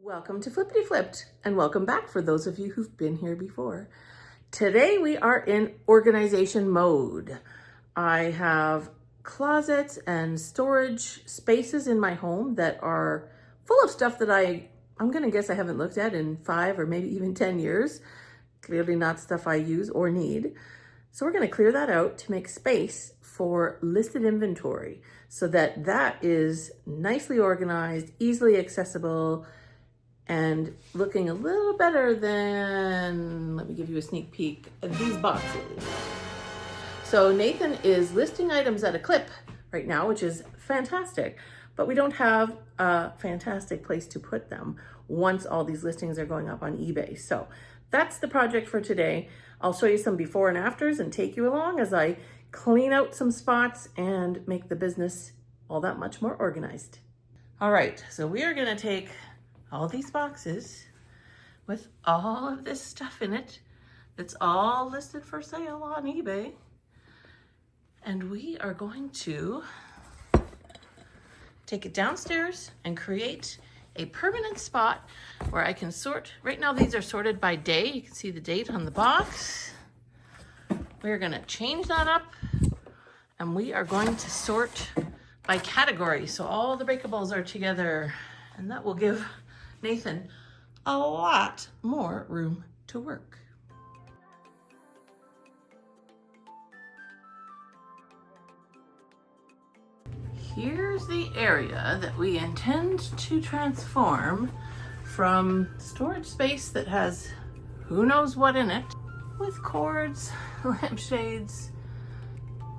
Welcome to Flippity Flipped, and welcome back for those of you who've been here before. Today we are in organization mode. I have closets and storage spaces in my home that are full of stuff that I'm gonna guess I haven't looked at in 5 or maybe even 10 years. Clearly not stuff I use or need. So we're gonna clear that out to make space for listed inventory so that that is nicely organized, easily accessible, and looking a little better than, let me give you a sneak peek, these boxes. So Nathan is listing items at a clip right now, which is fantastic, but we don't have a fantastic place to put them once all these listings are going up on eBay. So that's the project for today. I'll show you some before and afters and take you along as I clean out some spots and make the business all that much more organized. All right, so we are gonna take all these boxes with all of this stuff in it that's all listed for sale on eBay, and we are going to take it downstairs and create a permanent spot where I can sort. Right now these are sorted by day. You can see the date on the box. We're gonna change that up, and we are going to sort by category, so all the breakables are together, and that will give Nathan a lot more room to work. Here's the area that we intend to transform from storage space that has who knows what in it, with cords, lampshades,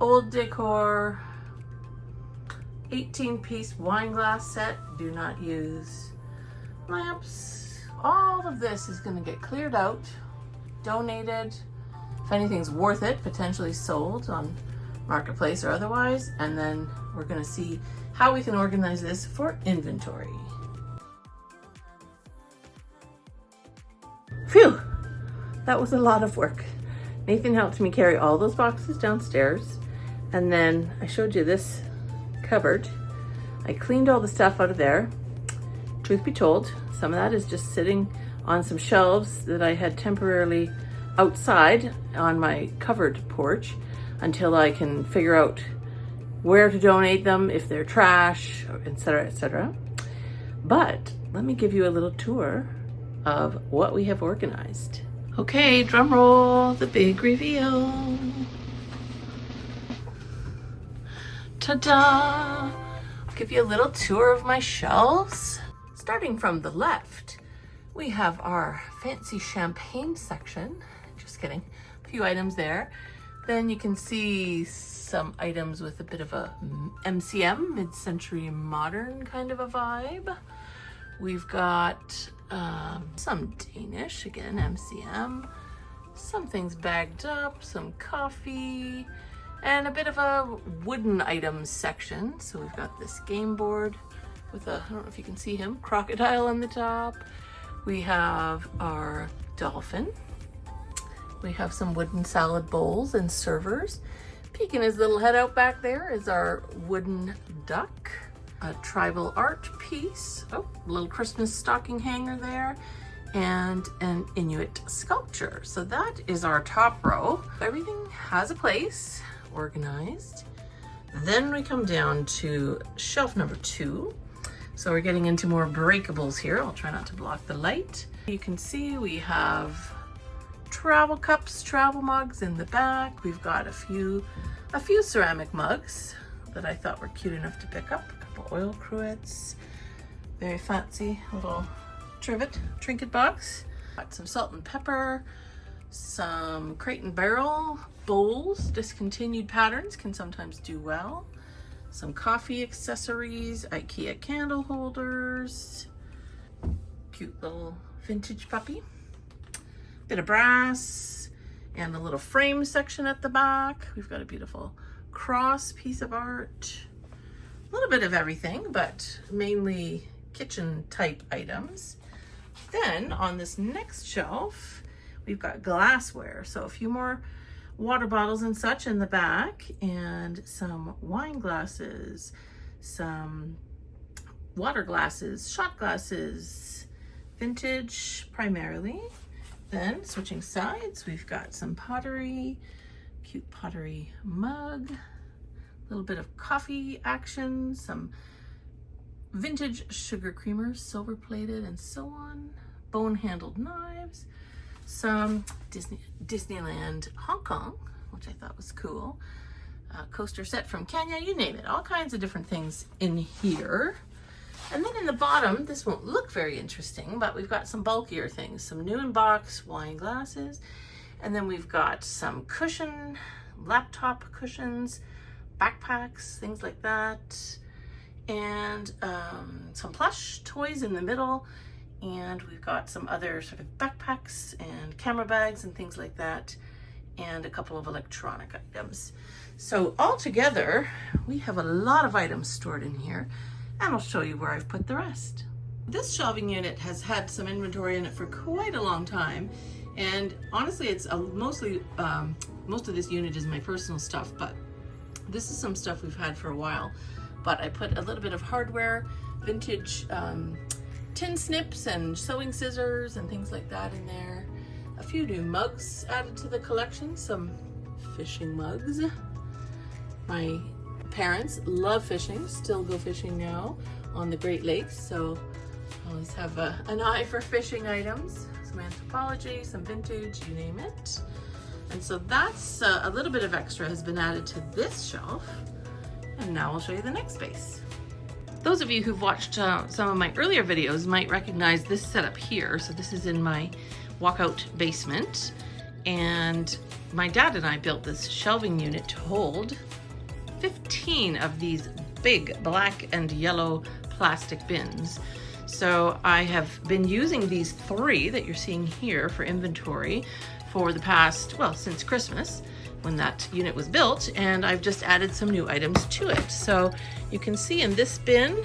old decor, 18-piece wine glass set, do not use, lamps. All of this is going to get cleared out, donated, if anything's worth it, potentially sold on Marketplace or otherwise, and then we're going to see how we can organize this for inventory. Phew, that was a lot of work. Nathan helped me carry all those boxes downstairs, and then I showed you this cupboard. I cleaned all the stuff out of there. Truth be told, some of that is just sitting on some shelves that I had temporarily outside on my covered porch until I can figure out where to donate them, if they're trash, etc., etc. But let me give you a little tour of what we have organized. Okay, drum roll, the big reveal. Ta-da! I'll give you a little tour of my shelves. Starting from the left, we have our fancy champagne section. Just kidding, a few items there. Then you can see some items with a bit of a MCM, mid-century modern kind of a vibe. We've got some Danish, again, MCM. Some things bagged up, some coffee, and a bit of a wooden items section. So we've got this game board with a, I don't know if you can see him, crocodile on the top. We have our dolphin. We have some wooden salad bowls and servers. Peeking his little head out back there is our wooden duck. A tribal art piece. Oh, a little Christmas stocking hanger there. And an Inuit sculpture. So that is our top row. Everything has a place, organized. Then we come down to shelf number 2. So we're getting into more breakables here. I'll try not to block the light. You can see we have travel cups, travel mugs in the back. We've got a few ceramic mugs that I thought were cute enough to pick up. A couple oil cruets. Very fancy little trinket box. Got some salt and pepper, some Crate and Barrel bowls, discontinued patterns can sometimes do well. Some coffee accessories, IKEA candle holders, cute little vintage puppy, bit of brass, and a little frame section at the back. We've got a beautiful cross piece of art, a little bit of everything, but mainly kitchen type items. Then on this next shelf, we've got glassware. So a few more water bottles and such in the back, and some wine glasses, some water glasses, shot glasses, vintage primarily. Then switching sides, we've got some pottery, cute pottery mug, a little bit of coffee action, some vintage sugar creamers, silver plated and so on, bone handled knives, some Disneyland Hong Kong, which I thought was cool, coaster set from Kenya, you name it, all kinds of different things in here. And then in the bottom, this won't look very interesting, but we've got some bulkier things, some new in box wine glasses, and then we've got some cushion, laptop cushions, backpacks, things like that, and some plush toys in the middle, and we've got some other sort of backpacks and camera bags and things like that, and a couple of electronic items. So all together, we have a lot of items stored in here, and I'll show you where I've put the rest. This shelving unit has had some inventory in it for quite a long time, and honestly, it's most of this unit is my personal stuff, but this is some stuff we've had for a while. But I put a little bit of hardware, vintage tin snips and sewing scissors and things like that in there. A few new mugs added to the collection, some fishing mugs. My parents love fishing, still go fishing now on the Great Lakes, so I always have an eye for fishing items. Some anthropology, some vintage, you name it. And so that's a little bit of extra has been added to this shelf. And now I'll show you the next space. Those of you who've watched some of my earlier videos might recognize this setup here. So this is in my walkout basement. And my dad and I built this shelving unit to hold 15 of these big black and yellow plastic bins. So I have been using these 3 that you're seeing here for inventory for the past, well, since Christmas when that unit was built, and I've just added some new items to it. So you can see in this bin,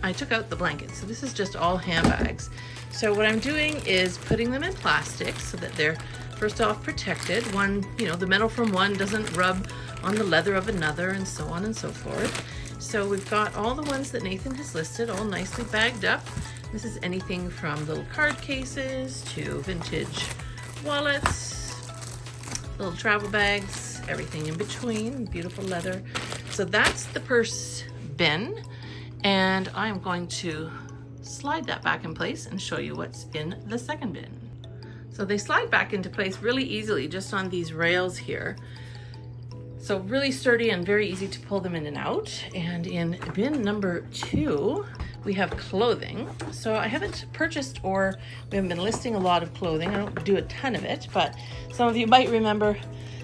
I took out the blankets, so this is just all handbags. So what I'm doing is putting them in plastic so that they're first off protected. One, the metal from one doesn't rub on the leather of another, and so on and so forth. So we've got all the ones that Nathan has listed all nicely bagged up. This is anything from little card cases to vintage wallets, little travel bags, everything in between, beautiful leather. So that's the purse bin, and I'm going to slide that back in place and show you what's in the second bin. So they slide back into place really easily just on these rails here. So really sturdy and very easy to pull them in and out. And in bin number 2, we have clothing. So I haven't purchased, or we haven't been listing a lot of clothing. I don't do a ton of it, but some of you might remember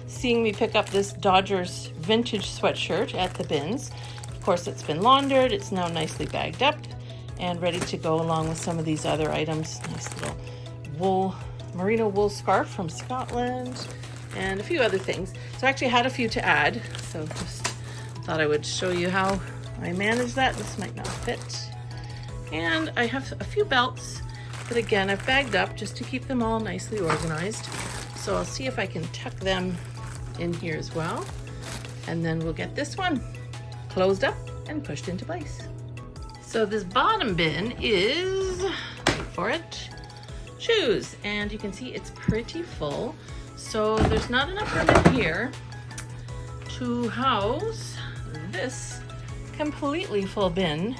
seeing me pick up this Dodgers vintage sweatshirt at the bins. Of course, it's been laundered. It's now nicely bagged up and ready to go along with some of these other items. Nice little merino wool scarf from Scotland and a few other things. So I actually had a few to add. So just thought I would show you how I manage that. This might not fit. And I have a few belts that again I've bagged up just to keep them all nicely organized. So I'll see if I can tuck them in here as well. And then we'll get this one closed up and pushed into place. So this bottom bin is, wait for it, shoes. And you can see it's pretty full. So there's not enough room in here to house this completely full bin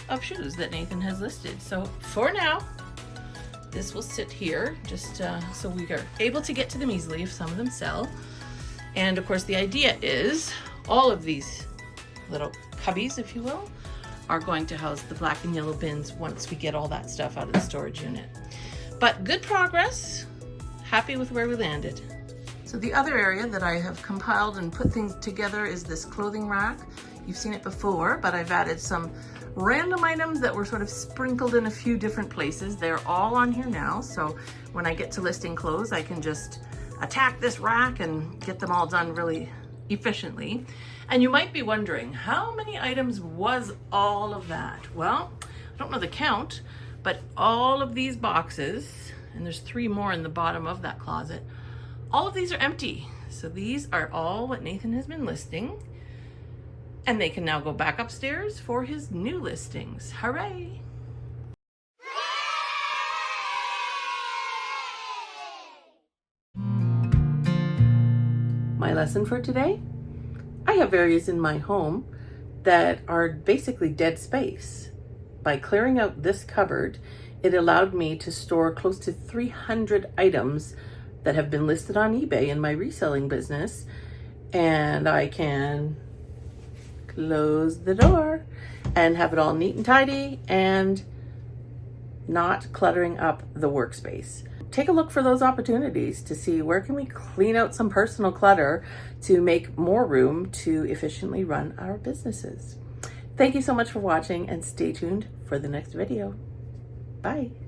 of shoes that Nathan has listed. So for now, this will sit here just so we are able to get to them easily if some of them sell. And of course the idea is all of these little cubbies, if you will, are going to house the black and yellow bins once we get all that stuff out of the storage unit. But good progress, happy with where we landed. So the other area that I have compiled and put things together is this clothing rack. You've seen it before, but I've added some random items that were sort of sprinkled in a few different places. They're all on here now, so when I get to listing clothes, I can just attack this rack and get them all done really efficiently. And you might be wondering, how many items was all of that? Well, I don't know the count, but all of these boxes, and there's 3 more in the bottom of that closet, all of these are empty. So these are all what Nathan has been listing, and they can now go back upstairs for his new listings. Hooray! My lesson for today? I have areas in my home that are basically dead space. By clearing out this cupboard, it allowed me to store close to 300 items that have been listed on eBay in my reselling business, and I can close the door and have it all neat and tidy and not cluttering up the workspace. Take a look for those opportunities to see where can we clean out some personal clutter to make more room to efficiently run our businesses. Thank you so much for watching, and stay tuned for the next video. Bye.